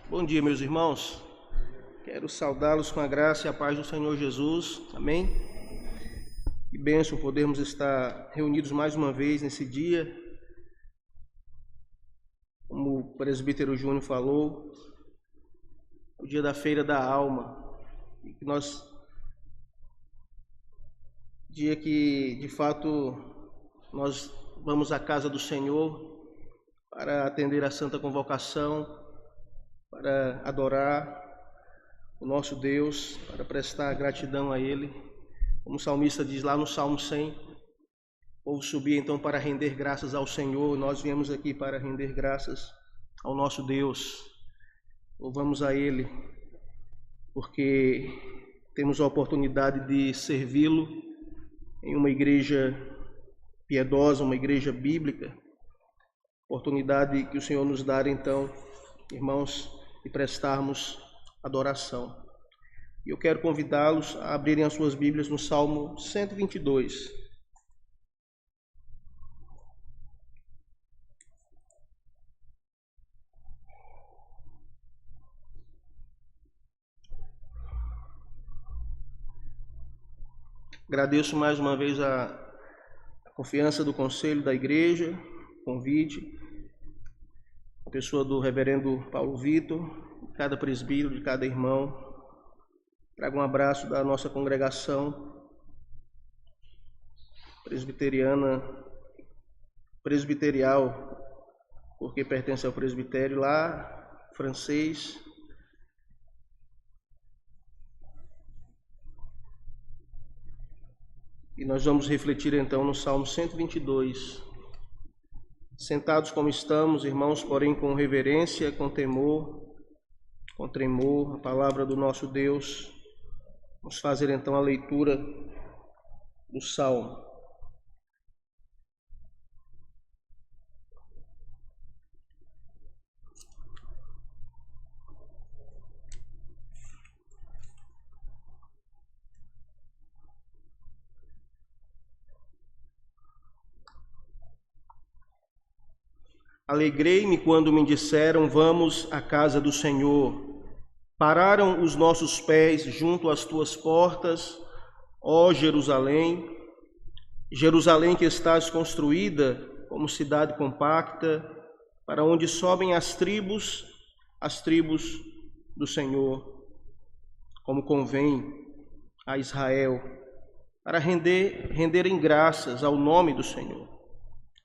Bom dia, meus irmãos. Quero saudá-los com a graça e a paz do Senhor Jesus. Amém? Que bênção podermos estar reunidos mais uma vez nesse dia. Como o presbítero Júnior falou, o dia da feira da alma. E que dia que, de fato, nós vamos à casa do Senhor para atender a santa convocação, para adorar o nosso Deus, para prestar gratidão a Ele. Como o salmista diz lá no Salmo 100, o povo subia então para render graças ao Senhor. Nós viemos aqui para render graças ao nosso Deus. Louvamos a Ele, porque temos a oportunidade de servi-lo em uma igreja piedosa, uma igreja bíblica. Oportunidade que o Senhor nos dá, então, irmãos, de prestarmos adoração. E eu quero convidá-los a abrirem as suas Bíblias no Salmo 122. Agradeço mais uma vez a confiança do conselho da igreja, o convite, a pessoa do reverendo Paulo Vitor, de cada presbítero, de cada irmão. Trago um abraço da nossa congregação presbiterial, porque pertence ao presbitério lá, francês. E nós vamos refletir então no Salmo 122. Sentados como estamos, irmãos, porém com reverência, com temor, com tremor, a palavra do nosso Deus. Vamos fazer então a leitura do Salmo. Alegrei-me quando me disseram, vamos à casa do Senhor. Pararam os nossos pés junto às tuas portas, ó Jerusalém. Jerusalém que estás construída como cidade compacta, para onde sobem as tribos do Senhor, como convém a Israel, para renderem graças ao nome do Senhor.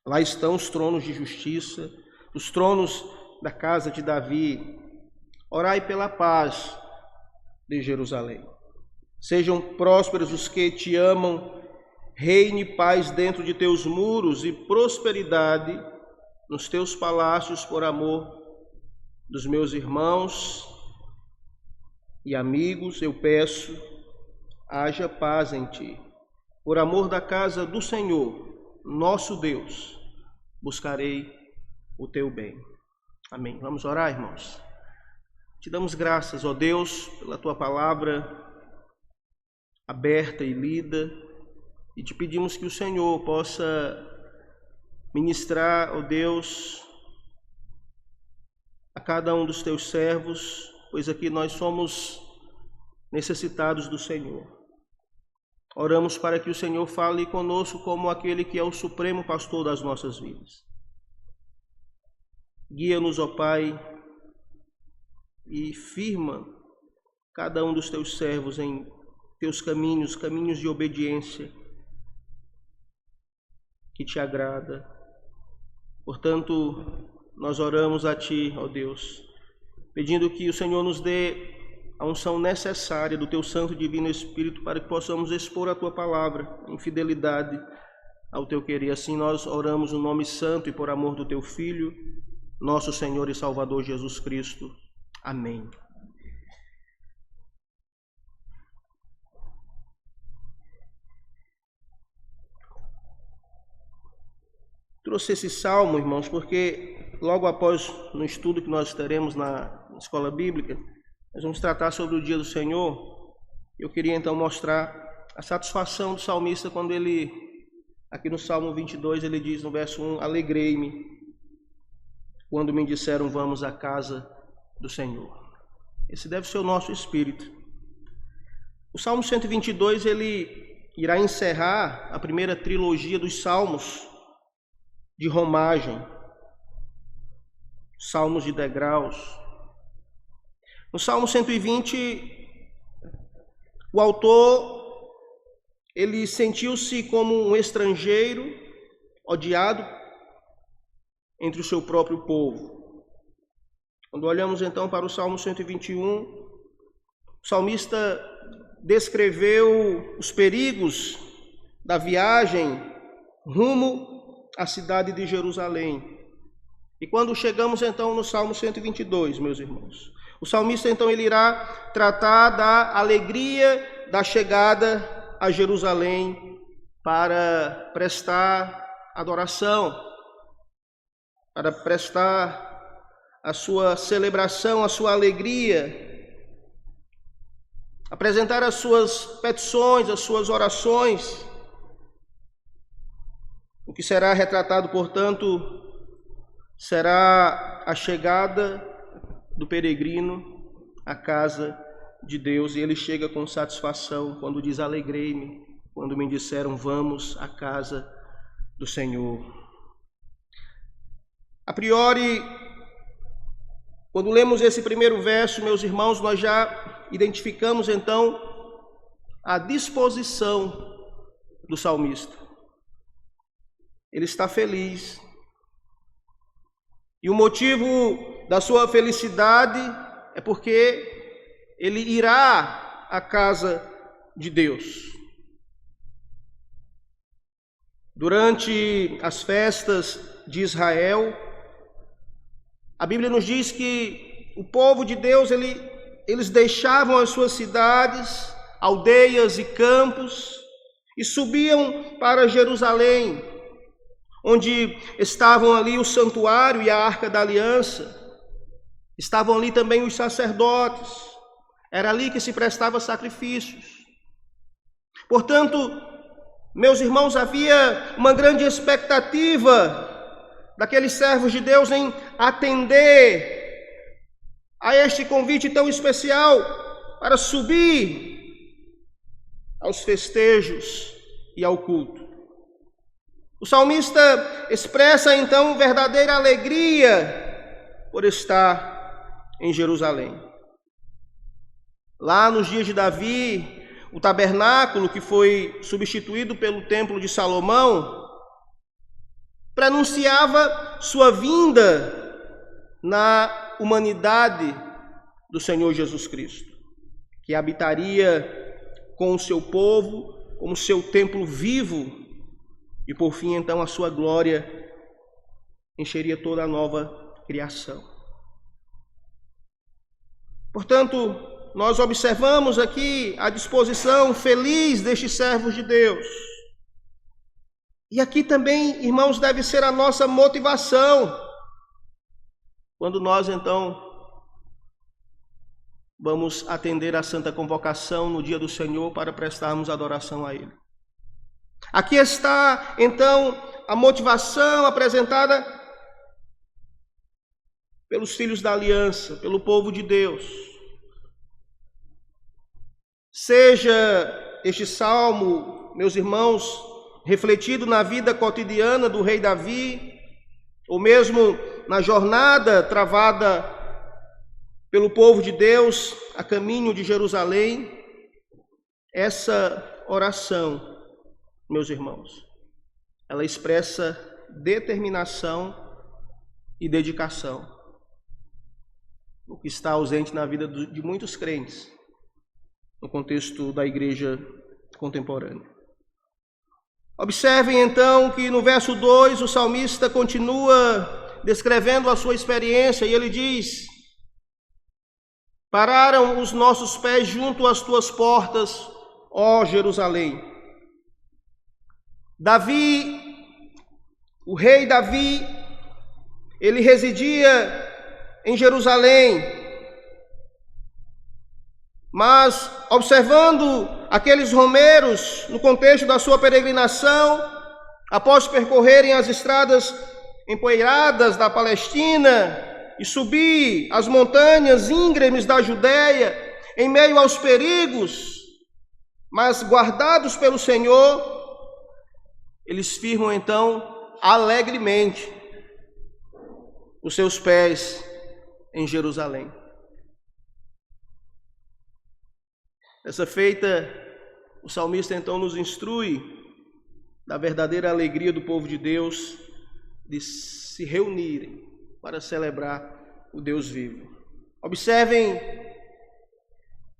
Lá estão os tronos de justiça, os tronos da casa de Davi. Orai pela paz de Jerusalém. Sejam prósperos os que te amam, reine paz dentro de teus muros e prosperidade nos teus palácios por amor dos meus irmãos e amigos. Eu peço, haja paz em ti. Por amor da casa do Senhor, nosso Deus, buscarei o teu bem. Amém. Vamos orar, irmãos. Te damos graças, ó Deus, pela tua palavra aberta e lida, e te pedimos que o Senhor possa ministrar, ó Deus, a cada um dos teus servos, pois aqui nós somos necessitados do Senhor. Oramos para que o Senhor fale conosco como aquele que é o supremo pastor das nossas vidas. Guia-nos, ó Pai, e firma cada um dos teus servos em teus caminhos de obediência que te agrada. Portanto, nós oramos a Ti, ó Deus, pedindo que o Senhor nos dê a unção necessária do Teu Santo e Divino Espírito para que possamos expor a Tua palavra em fidelidade ao Teu querer. Assim nós oramos no nome santo e por amor do Teu Filho, nosso Senhor e Salvador Jesus Cristo. Amém. Trouxe esse salmo, irmãos, porque logo após no estudo que nós teremos na escola bíblica, nós vamos tratar sobre o dia do Senhor. Eu queria então mostrar a satisfação do salmista quando ele, aqui no Salmo 22, ele diz no verso 1, alegrei-me quando me disseram vamos à casa do Senhor. Esse deve ser o nosso espírito. O Salmo 122, ele irá encerrar a primeira trilogia dos salmos de romagem, salmos de degraus. No Salmo 120, o autor, ele sentiu-se como um estrangeiro, odiado entre o seu próprio povo. Quando olhamos então para o Salmo 121, o salmista descreveu os perigos da viagem rumo à cidade de Jerusalém. E quando chegamos então no Salmo 122, meus irmãos, o salmista então ele irá tratar da alegria da chegada a Jerusalém para prestar adoração, para prestar a sua celebração, a sua alegria, apresentar as suas petições, as suas orações. O que será retratado, portanto, será a chegada do peregrino à casa de Deus, e ele chega com satisfação quando diz: alegrei-me quando me disseram, vamos à casa do Senhor. A priori, quando lemos esse primeiro verso, meus irmãos, nós já identificamos então a disposição do salmista. Ele está feliz. E o motivo da sua felicidade é porque ele irá à casa de Deus. Durante as festas de Israel, a Bíblia nos diz que o povo de Deus, eles deixavam as suas cidades, aldeias e campos e subiam para Jerusalém, onde estavam ali o santuário e a arca da aliança, estavam ali também os sacerdotes, era ali que se prestava sacrifícios. Portanto, meus irmãos, havia uma grande expectativa daqueles servos de Deus em atender a este convite tão especial para subir aos festejos e ao culto. O salmista expressa então verdadeira alegria por estar em Jerusalém. Lá nos dias de Davi, o tabernáculo que foi substituído pelo templo de Salomão prenunciava sua vinda na humanidade do Senhor Jesus Cristo, que habitaria com o seu povo, como seu templo vivo, e por fim então a sua glória encheria toda a nova criação. Portanto, nós observamos aqui a disposição feliz destes servos de Deus. E aqui também, irmãos, deve ser a nossa motivação, quando nós então vamos atender à santa convocação no dia do Senhor para prestarmos adoração a Ele. Aqui está então a motivação apresentada pelos filhos da aliança, pelo povo de Deus. Seja este salmo, meus irmãos, refletido na vida cotidiana do rei Davi, ou mesmo na jornada travada pelo povo de Deus a caminho de Jerusalém, essa oração, meus irmãos, ela expressa determinação e dedicação, o que está ausente na vida de muitos crentes, no contexto da igreja contemporânea. Observem então que no verso 2 o salmista continua descrevendo a sua experiência e ele diz: pararam os nossos pés junto às tuas portas, ó Jerusalém. Davi, o rei Davi, ele residia em Jerusalém, mas observando aqueles romeros no contexto da sua peregrinação, após percorrerem as estradas empoeiradas da Palestina, e subir as montanhas íngremes da Judéia, em meio aos perigos, mas guardados pelo Senhor, eles firmam então alegremente os seus pés em Jerusalém. Dessa feita, o salmista então nos instrui da verdadeira alegria do povo de Deus de se reunirem para celebrar o Deus vivo. Observem,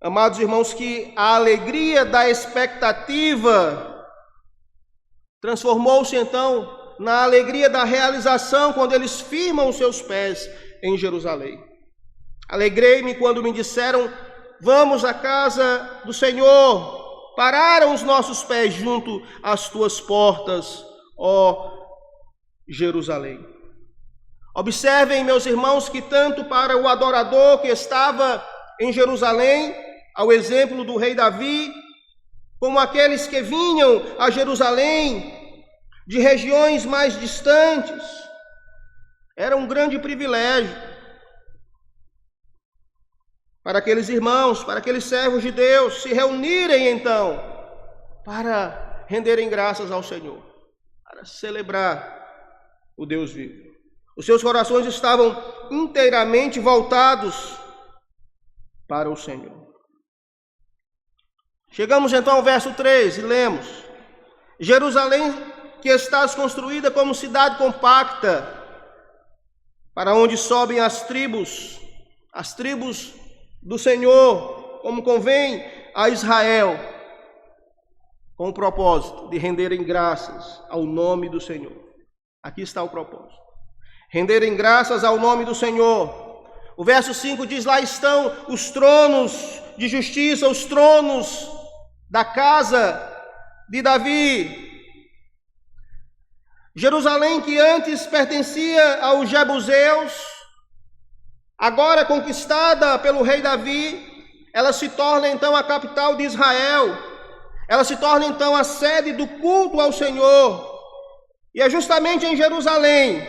amados irmãos, que a alegria da expectativa transformou-se então na alegria da realização quando eles firmam os seus pés em Jerusalém. Alegrei-me quando me disseram: vamos à casa do Senhor. Pararam os nossos pés junto às tuas portas, ó Jerusalém. Observem, meus irmãos, que tanto para o adorador que estava em Jerusalém, ao exemplo do rei Davi, como aqueles que vinham a Jerusalém de regiões mais distantes, era um grande privilégio para aqueles irmãos, para aqueles servos de Deus se reunirem então para renderem graças ao Senhor, para celebrar o Deus vivo. Os seus corações estavam inteiramente voltados para o Senhor. Chegamos então ao verso 3 e lemos: Jerusalém, que estás construída como cidade compacta, para onde sobem as tribos do Senhor, como convém a Israel, com o propósito de renderem graças ao nome do Senhor. Aqui está o propósito: renderem graças ao nome do Senhor. O verso 5 diz: lá estão os tronos de justiça, os tronos da casa de Davi. Jerusalém, que antes pertencia aos jebuseus, agora conquistada pelo rei Davi, ela se torna então a capital de Israel. Ela se torna então a sede do culto ao Senhor. E é justamente em Jerusalém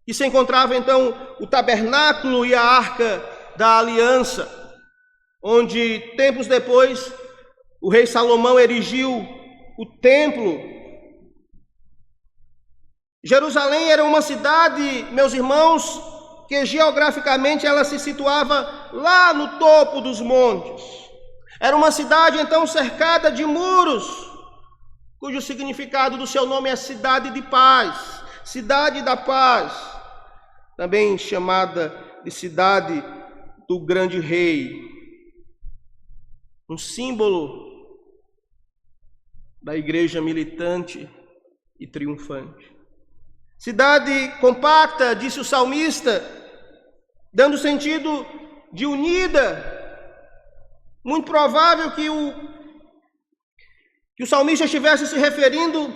que se encontrava então o tabernáculo e a arca da aliança, onde tempos depois o rei Salomão erigiu o templo. Jerusalém era uma cidade, meus irmãos, que geograficamente ela se situava lá no topo dos montes. Era uma cidade então cercada de muros, cujo significado do seu nome é cidade de paz, cidade da paz, também chamada de cidade do grande rei, um símbolo da igreja militante e triunfante. Cidade compacta, disse o salmista, dando sentido de unida. Muito provável que o salmista estivesse se referindo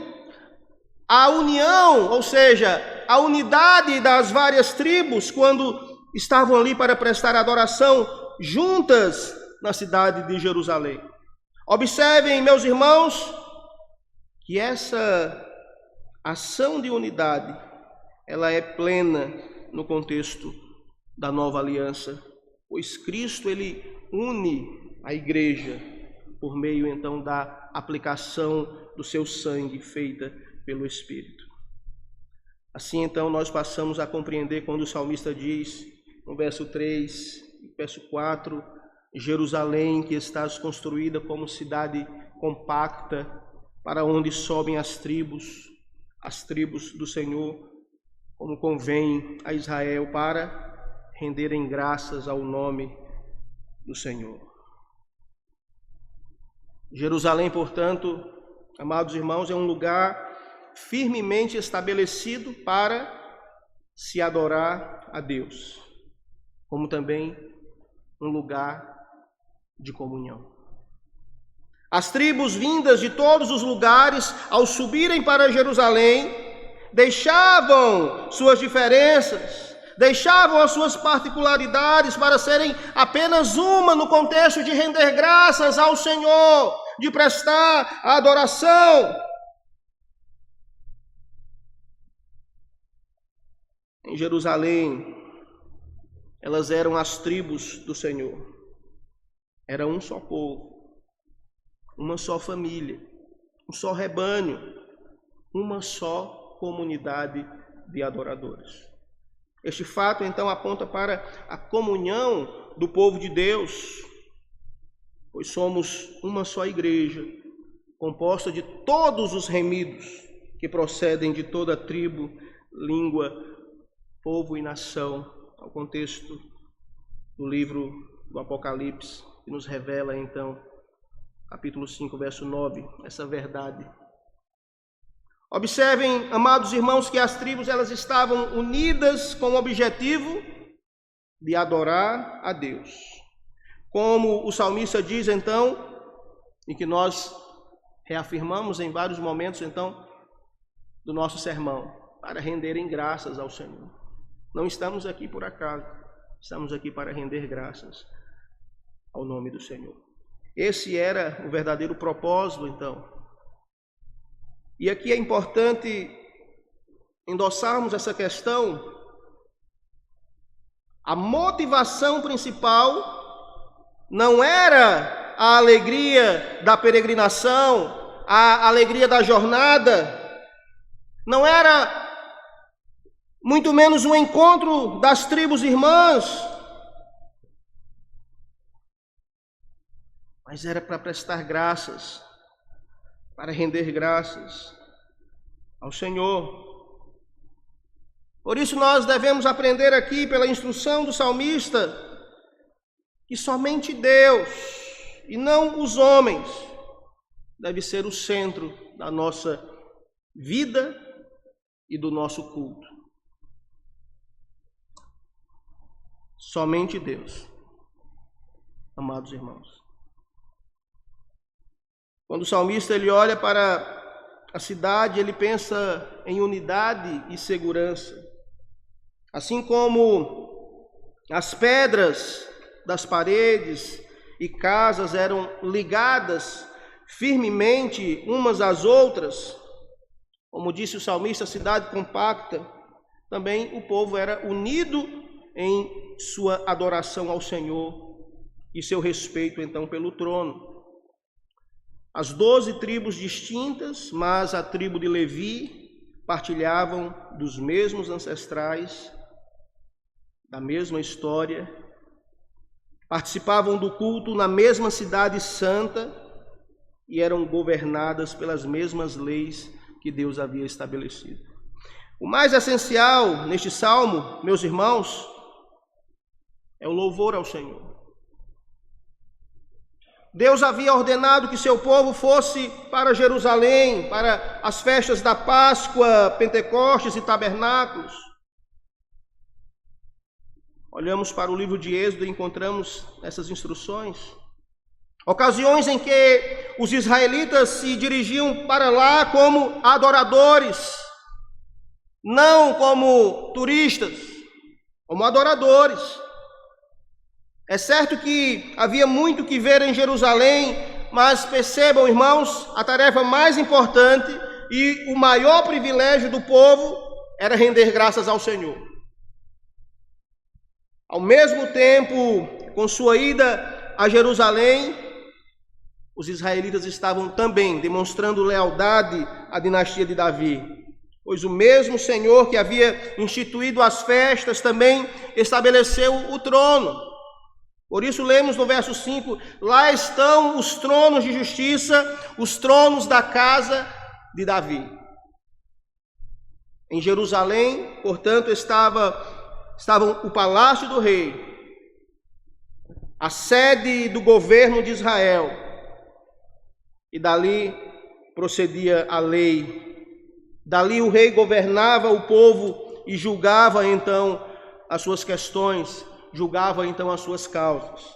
à união, ou seja, à unidade das várias tribos, quando estavam ali para prestar adoração juntas na cidade de Jerusalém. Observem, meus irmãos, que essa ação de unidade, ela é plena no contexto da nova aliança, pois Cristo, ele une a igreja por meio então da aplicação do seu sangue feita pelo Espírito. Assim então nós passamos a compreender quando o salmista diz no verso 3 e verso 4: Jerusalém, que estás construída como cidade compacta, para onde sobem as tribos do Senhor, como convém a Israel, para renderem graças ao nome do Senhor. Jerusalém, portanto, amados irmãos, é um lugar firmemente estabelecido para se adorar a Deus, como também um lugar de comunhão. As tribos vindas de todos os lugares, ao subirem para Jerusalém, deixavam suas diferenças, deixavam as suas particularidades para serem apenas uma no contexto de render graças ao Senhor, de prestar a adoração. Em Jerusalém, elas eram as tribos do Senhor. Era um só povo, uma só família, um só rebanho, uma só comunidade de adoradores. Este fato, então, aponta para a comunhão do povo de Deus, pois somos uma só igreja, composta de todos os remidos que procedem de toda tribo, língua, povo e nação, ao contexto do livro do Apocalipse, que nos revela, então, capítulo 5, verso 9, essa verdade. Observem, amados irmãos, que as tribos elas estavam unidas com o objetivo de adorar a Deus. Como o salmista diz, então, e que nós reafirmamos em vários momentos, então, do nosso sermão, para renderem graças ao Senhor. Não estamos aqui por acaso, estamos aqui para render graças ao nome do Senhor. Esse era o verdadeiro propósito, então. E aqui é importante endossarmos essa questão. A motivação principal não era a alegria da peregrinação, a alegria da jornada, não era muito menos um encontro das tribos irmãs, mas era para prestar graças, para render graças ao Senhor. Por isso nós devemos aprender aqui, pela instrução do salmista, que somente Deus e não os homens deve ser o centro da nossa vida e do nosso culto. Somente Deus, amados irmãos. Quando o salmista ele olha para a cidade, ele pensa em unidade e segurança. Assim como as pedras das paredes e casas eram ligadas firmemente umas às outras, como disse o salmista, a cidade compacta, também o povo era unido em sua adoração ao Senhor e seu respeito, então, pelo trono. As 12 tribos distintas, mas a tribo de Levi, partilhavam dos mesmos ancestrais, da mesma história, participavam do culto na mesma cidade santa e eram governadas pelas mesmas leis que Deus havia estabelecido. O mais essencial neste salmo, meus irmãos, é o louvor ao Senhor. Deus havia ordenado que seu povo fosse para Jerusalém, para as festas da Páscoa, Pentecostes e Tabernáculos. Olhamos para o livro de Êxodo e encontramos essas instruções. Ocasiões em que os israelitas se dirigiam para lá como adoradores, não como turistas, como adoradores. É certo que havia muito que ver em Jerusalém, mas percebam, irmãos, a tarefa mais importante e o maior privilégio do povo era render graças ao Senhor. Ao mesmo tempo, com sua ida a Jerusalém, os israelitas estavam também demonstrando lealdade à dinastia de Davi, pois o mesmo Senhor que havia instituído as festas também estabeleceu o trono. Por isso lemos no verso 5, lá estão os tronos de justiça, os tronos da casa de Davi. Em Jerusalém, portanto, estavam o palácio do rei, a sede do governo de Israel, e dali procedia a lei. Dali o rei governava o povo e julgava então as suas questões, julgava então as suas causas.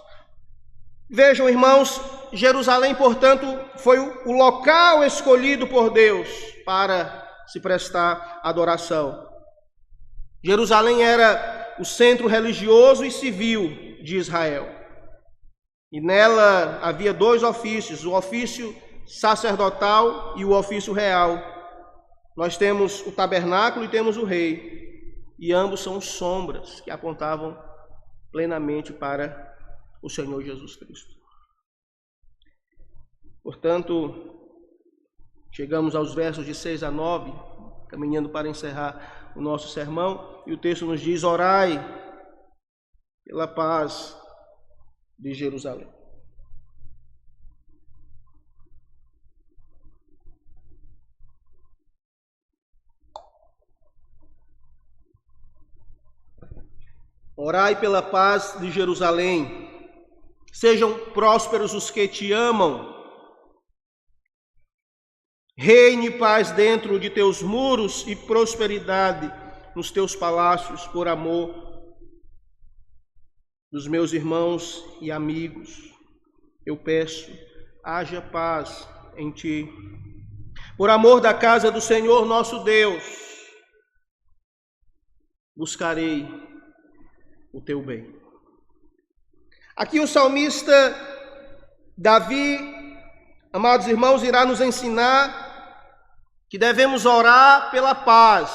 Vejam, irmãos, Jerusalém, portanto, foi o local escolhido por Deus para se prestar adoração. Jerusalém era o centro religioso e civil de Israel. E nela havia 2 ofícios, o ofício sacerdotal e o ofício real. Nós temos o tabernáculo e temos o rei, e ambos são sombras que apontavam plenamente para o Senhor Jesus Cristo. Portanto, chegamos aos versos de 6 a 9, caminhando para encerrar o nosso sermão, e o texto nos diz: orai pela paz de Jerusalém. Orai pela paz de Jerusalém. Sejam prósperos os que te amam. Reine paz dentro de teus muros e prosperidade nos teus palácios, por amor dos meus irmãos e amigos. Eu peço, haja paz em ti. Por amor da casa do Senhor nosso Deus, buscarei o teu bem. Aqui o salmista Davi, amados irmãos, irá nos ensinar que devemos orar pela paz,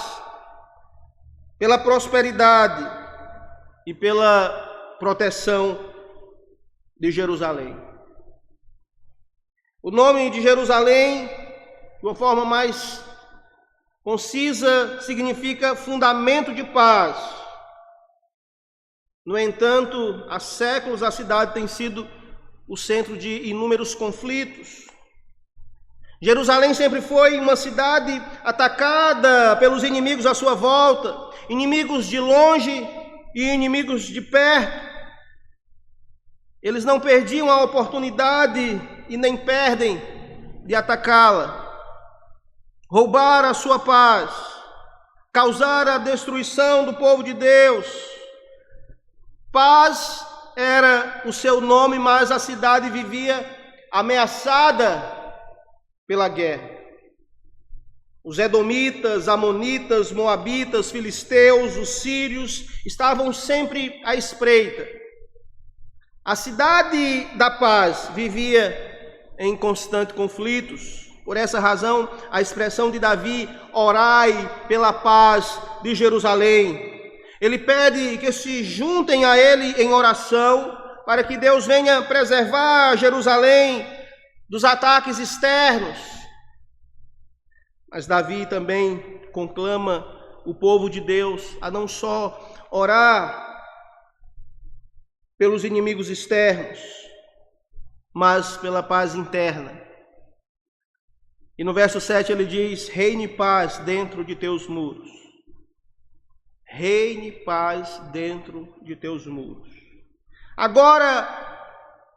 pela prosperidade e pela proteção de Jerusalém. O nome de Jerusalém, de uma forma mais concisa, significa fundamento de paz. No entanto, há séculos a cidade tem sido o centro de inúmeros conflitos. Jerusalém sempre foi uma cidade atacada pelos inimigos à sua volta, inimigos de longe e inimigos de perto. Eles não perdiam a oportunidade e nem perdem de atacá-la, roubar a sua paz, causar a destruição do povo de Deus. Paz era o seu nome, mas a cidade vivia ameaçada pela guerra. Os edomitas, amonitas, moabitas, filisteus, os sírios estavam sempre à espreita. A cidade da paz vivia em constantes conflitos. Por essa razão, a expressão de Davi, orai pela paz de Jerusalém. Ele pede que se juntem a ele em oração, para que Deus venha preservar Jerusalém dos ataques externos. Mas Davi também conclama o povo de Deus a não só orar pelos inimigos externos, mas pela paz interna. E no verso 7 ele diz: reine paz dentro de teus muros. Reine paz dentro de teus muros. Agora,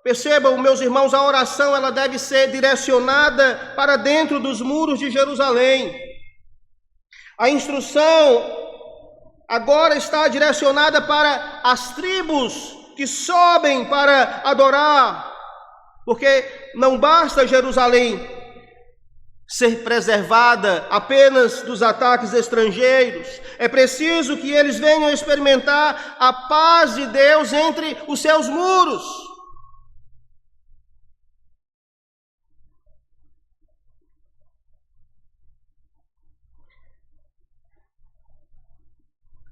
percebam, meus irmãos, a oração ela deve ser direcionada para dentro dos muros de Jerusalém. A instrução agora está direcionada para as tribos que sobem para adorar, porque não basta Jerusalém ser preservada apenas dos ataques estrangeiros. É preciso que eles venham experimentar a paz de Deus entre os seus muros.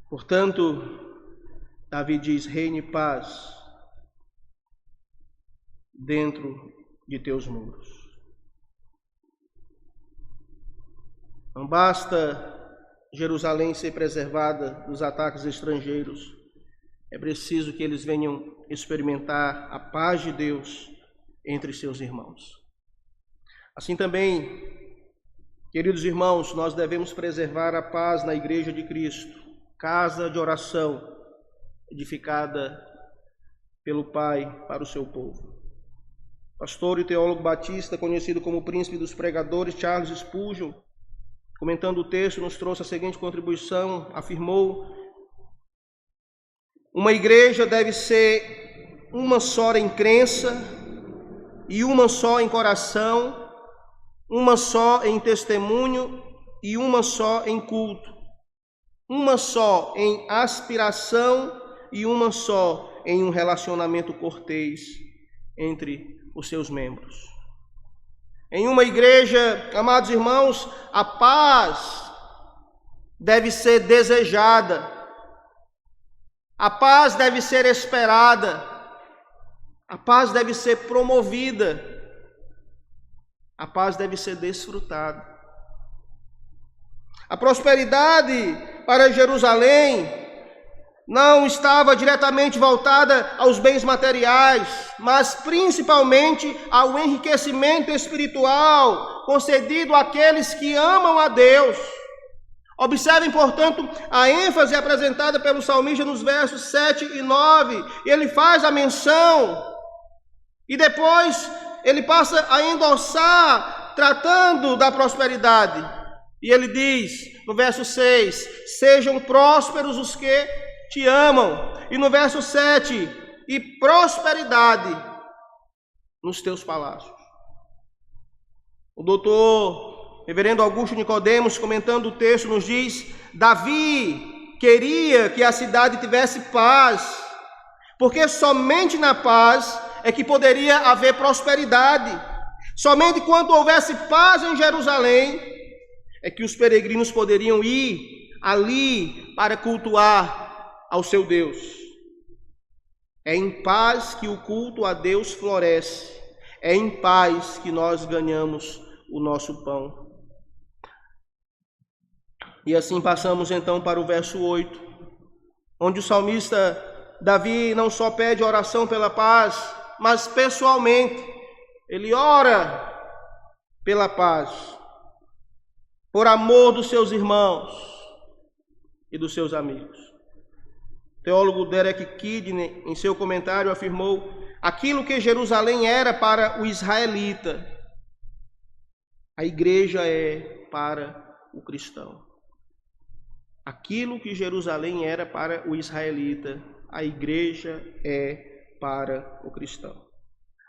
Portanto, Davi diz: reine paz dentro de teus muros. Não basta Jerusalém ser preservada dos ataques estrangeiros, é preciso que eles venham experimentar a paz de Deus entre seus irmãos. Assim também, queridos irmãos, nós devemos preservar a paz na Igreja de Cristo, casa de oração edificada pelo Pai para o seu povo. Pastor e teólogo batista, conhecido como o príncipe dos pregadores, Charles Spurgeon, comentando o texto, nos trouxe a seguinte contribuição, afirmou: uma igreja deve ser uma só em crença e uma só em coração, uma só em testemunho e uma só em culto, uma só em aspiração e uma só em um relacionamento cortês entre os seus membros. Em uma igreja, amados irmãos, a paz deve ser desejada. A paz deve ser esperada, a paz deve ser promovida, a paz deve ser desfrutada. A prosperidade para Jerusalém não estava diretamente voltada aos bens materiais, mas principalmente ao enriquecimento espiritual concedido àqueles que amam a Deus. Observem, portanto, a ênfase apresentada pelo salmista nos versos 7 e 9. Ele faz a menção e depois ele passa a endossar, tratando da prosperidade. E ele diz, no verso 6, sejam prósperos os que te amam. E no verso 7, e prosperidade nos teus palácios. O doutor Reverendo Augusto Nicodemos, comentando o texto, nos diz: Davi queria que a cidade tivesse paz, porque somente na paz é que poderia haver prosperidade. Somente quando houvesse paz em Jerusalém é que os peregrinos poderiam ir ali para cultuar ao seu Deus. É em paz que o culto a Deus floresce. É em paz que nós ganhamos o nosso pão. E assim passamos então para o verso 8, onde o salmista Davi não só pede oração pela paz, mas pessoalmente ele ora pela paz, por amor dos seus irmãos e dos seus amigos. O teólogo Derek Kidney, em seu comentário, afirmou: aquilo que Jerusalém era para o israelita, a igreja é para o cristão. Aquilo que Jerusalém era para o israelita, a igreja é para o cristão.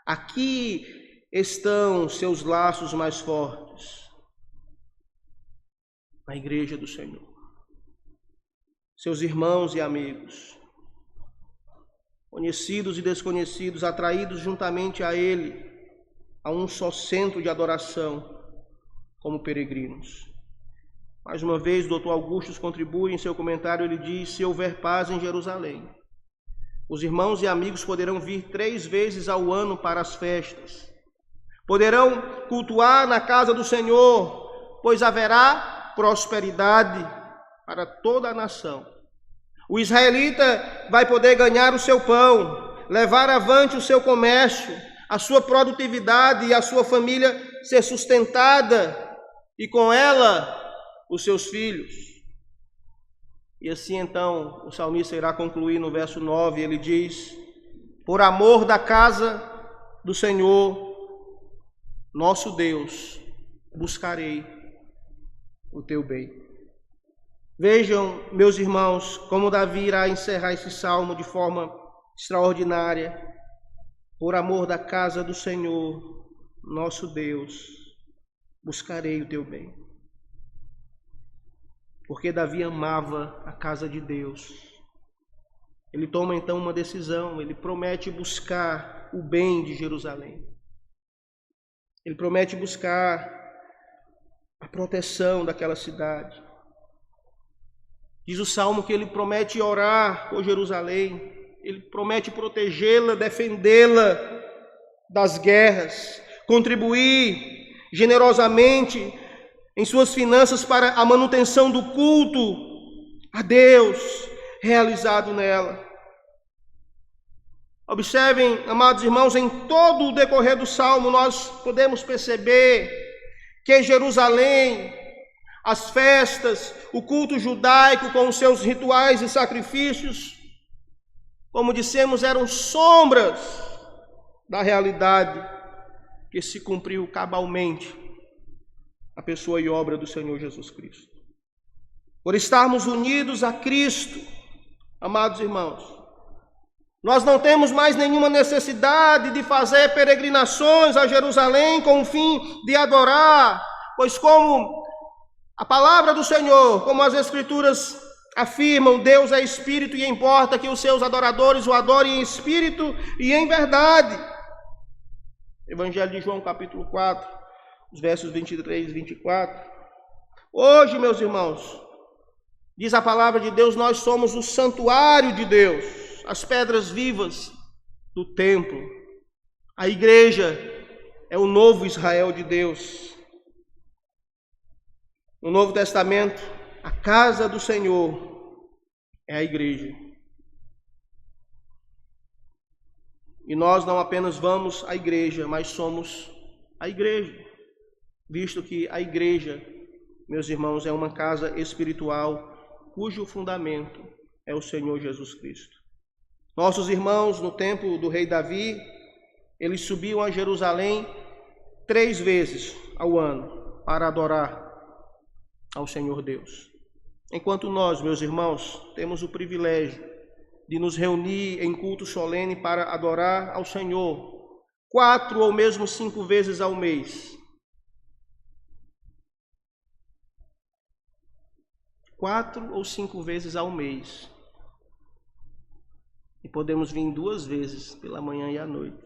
Aqui estão seus laços mais fortes, a igreja do Senhor. Seus irmãos e amigos, conhecidos e desconhecidos, atraídos juntamente a Ele, a um só centro de adoração, como peregrinos. Mais uma vez, o Dr. Augusto contribui em seu comentário, ele diz: se houver paz em Jerusalém, os irmãos e amigos poderão vir 3 vezes ao ano para as festas, poderão cultuar na casa do Senhor, pois haverá prosperidade para toda a nação. O israelita vai poder ganhar o seu pão, levar avante o seu comércio, a sua produtividade e a sua família ser sustentada, e com ela os seus filhos. E assim então o salmista irá concluir no verso 9, ele diz: por amor da casa do Senhor, nosso Deus, buscarei o teu bem. Vejam, meus irmãos, como Davi irá encerrar esse salmo de forma extraordinária. Por amor da casa do Senhor, nosso Deus, buscarei o teu bem. Porque Davi amava a casa de Deus. Ele toma então uma decisão, ele promete buscar o bem de Jerusalém. Ele promete buscar a proteção daquela cidade. Diz o Salmo que ele promete orar por Jerusalém, ele promete protegê-la, defendê-la das guerras, contribuir generosamente em suas finanças para a manutenção do culto a Deus realizado nela. Observem, amados irmãos, em todo o decorrer do Salmo nós podemos perceber que Jerusalém, as festas, o culto judaico com os seus rituais e sacrifícios, como dissemos, eram sombras da realidade que se cumpriu cabalmente a pessoa e obra do Senhor Jesus Cristo. Por estarmos unidos a Cristo, amados irmãos, nós não temos mais nenhuma necessidade de fazer peregrinações a Jerusalém com o fim de adorar, pois como a palavra do Senhor, como as Escrituras afirmam, Deus é Espírito e importa que os seus adoradores o adorem em espírito e em verdade. Evangelho de João, capítulo 4. Os versos 23 e 24. Hoje, meus irmãos, Diz a palavra de Deus, nós somos o santuário de Deus, as pedras vivas do templo. A igreja é o novo Israel de Deus. No Novo Testamento, a casa do Senhor é a igreja. E nós não apenas vamos à igreja, mas somos a igreja, visto que a igreja, meus irmãos, é uma casa espiritual cujo fundamento é o Senhor Jesus Cristo. Nossos irmãos, no tempo do rei Davi, eles subiam a Jerusalém 3 vezes ao ano para adorar ao Senhor Deus. Enquanto nós, meus irmãos, temos o privilégio de nos reunir em culto solene para adorar ao Senhor 4 ou mesmo 5 vezes ao mês. 4 ou 5 vezes ao mês. E podemos vir 2 vezes, pela manhã e à noite.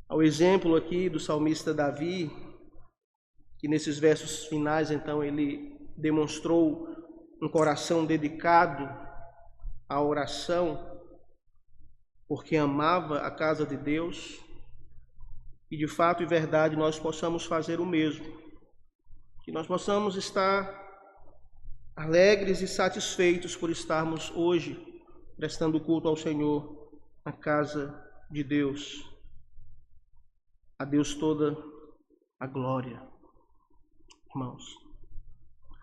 Ao exemplo aqui do salmista Davi, que nesses versos finais, então, ele demonstrou um coração dedicado à oração, porque amava a casa de Deus, e de fato e verdade nós possamos fazer o mesmo. Que nós possamos estar alegres e satisfeitos por estarmos hoje prestando culto ao Senhor na casa de Deus. A Deus toda a glória, irmãos.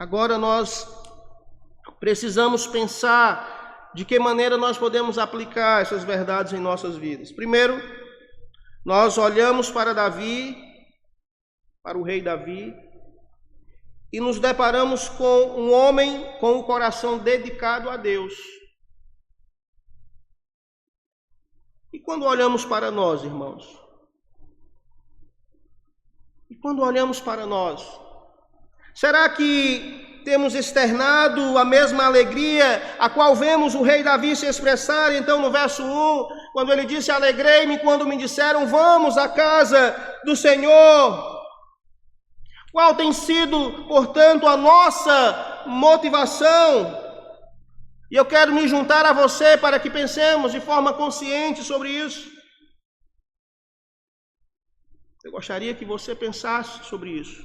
Agora nós precisamos pensar de que maneira nós podemos aplicar essas verdades em nossas vidas. Primeiro, nós olhamos para Davi, para o rei Davi, e nos deparamos com um homem com o coração dedicado a Deus. E quando olhamos para nós, irmãos? E quando olhamos para nós? Será que temos externado a mesma alegria a qual vemos o rei Davi se expressar, então, no verso 1, quando ele disse, alegrei-me quando me disseram, vamos à casa do Senhor. Qual tem sido, portanto, a nossa motivação? E eu quero me juntar a você para que pensemos de forma consciente sobre isso. Eu gostaria que você pensasse sobre isso.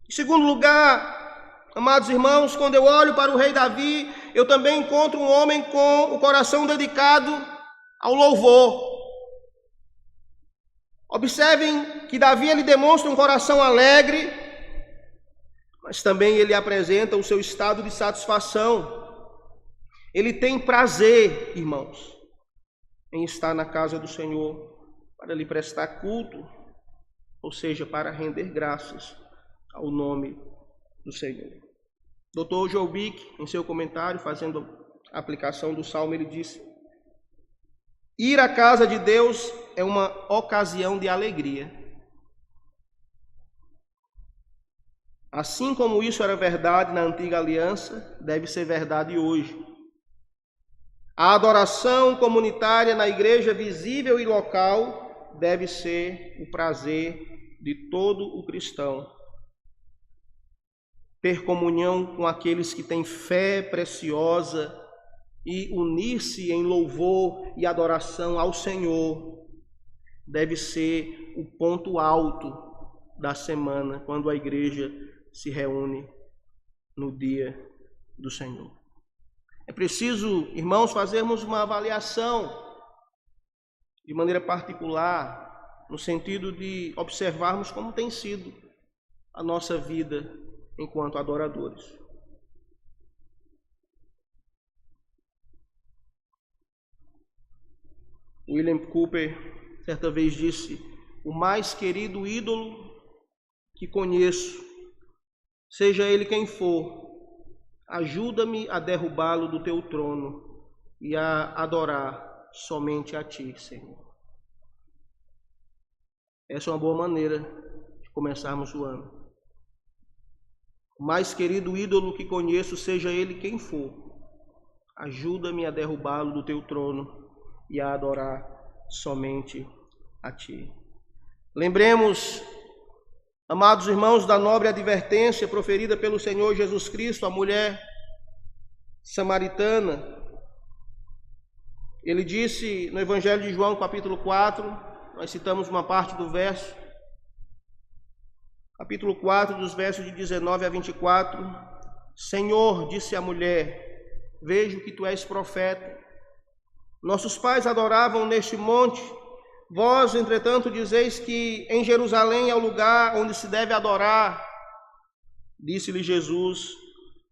Em segundo lugar, amados irmãos, quando eu olho para o rei Davi, eu também encontro um homem com o coração dedicado ao louvor. Observem que Davi ele demonstra um coração alegre, mas também ele apresenta o seu estado de satisfação. Ele tem prazer, irmãos, em estar na casa do Senhor para lhe prestar culto, ou seja, para render graças ao nome do Senhor. Dr. Joubik, em seu comentário, fazendo a aplicação do Salmo, ele disse: ir à casa de Deus é uma ocasião de alegria. Assim como isso era verdade na antiga aliança, deve ser verdade hoje. A adoração comunitária na igreja visível e local deve ser o prazer de todo o cristão. Ter comunhão com aqueles que têm fé preciosa e unir-se em louvor e adoração ao Senhor deve ser o ponto alto da semana, quando a igreja se reúne no dia do Senhor. É preciso, irmãos, fazermos uma avaliação de maneira particular, no sentido de observarmos como tem sido a nossa vida enquanto adoradores. William Cooper certa vez disse: o mais querido ídolo que conheço, seja ele quem for, ajuda-me a derrubá-lo do teu trono e a adorar somente a ti, Senhor. Essa é uma boa maneira de começarmos o ano. O mais querido ídolo que conheço, seja ele quem for, ajuda-me a derrubá-lo do teu trono e a adorar somente a ti. Lembremos Amados irmãos, da nobre advertência proferida pelo Senhor Jesus Cristo à mulher samaritana, ele disse no Evangelho de João, capítulo 4, nós citamos uma parte do verso, capítulo 4, dos versos de 19 a 24, Senhor, disse a mulher, vejo que tu és profeta. Nossos pais adoravam neste monte, vós, entretanto, dizeis que em Jerusalém é o lugar onde se deve adorar. Disse-lhe Jesus,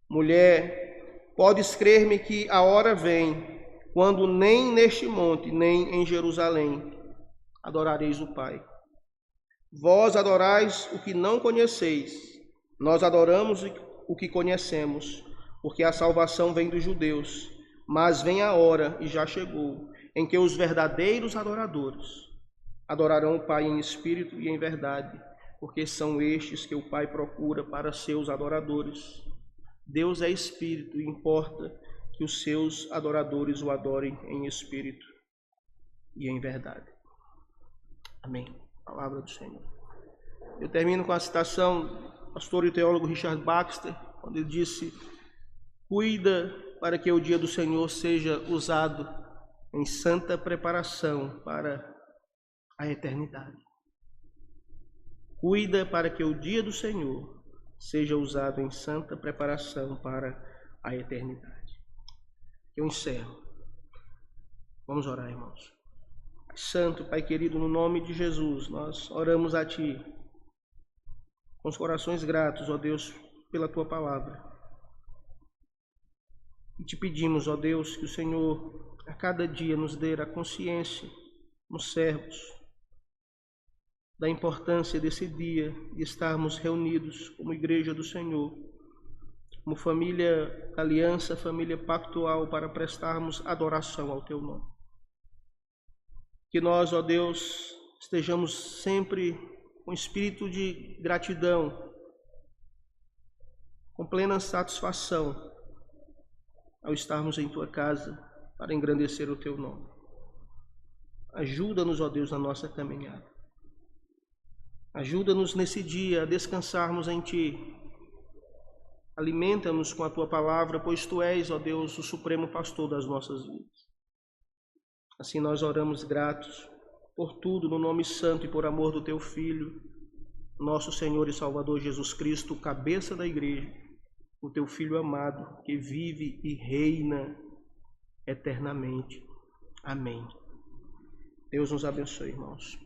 mulher, podes crer-me que a hora vem, quando nem neste monte, nem em Jerusalém adorareis o Pai. Vós adorais o que não conheceis, nós adoramos o que conhecemos, porque a salvação vem dos judeus. Mas vem a hora, e já chegou, em que os verdadeiros adoradores adorarão o Pai em espírito e em verdade, porque são estes que o Pai procura para seus adoradores. Deus é espírito e importa que os seus adoradores o adorem em espírito e em verdade. Amém. Palavra do Senhor. Eu termino com a citação do pastor e teólogo Richard Baxter, quando ele disse: cuida para que o dia do Senhor seja usado em santa preparação para a eternidade. Cuida para que o dia do Senhor seja usado em santa preparação para a eternidade. Eu encerro. Vamos orar, irmãos. Santo, Pai querido, no nome de Jesus, nós oramos a Ti com os corações gratos, ó Deus, pela Tua palavra. E te pedimos, ó Deus, que o Senhor a cada dia nos dê a consciência, nos servos, da importância desse dia de estarmos reunidos como igreja do Senhor, como família aliança, família pactual, para prestarmos adoração ao Teu nome. Que nós, ó Deus, estejamos sempre com espírito de gratidão, com plena satisfação, ao estarmos em Tua casa para engrandecer o Teu nome. Ajuda-nos, ó Deus, na nossa caminhada. Ajuda-nos nesse dia a descansarmos em Ti. Alimenta-nos com a Tua palavra, pois Tu és, ó Deus, o supremo pastor das nossas vidas. Assim nós oramos gratos por tudo, no nome santo e por amor do Teu Filho, nosso Senhor e Salvador Jesus Cristo, cabeça da igreja, o Teu Filho amado, que vive e reina eternamente. Amém. Deus nos abençoe, irmãos.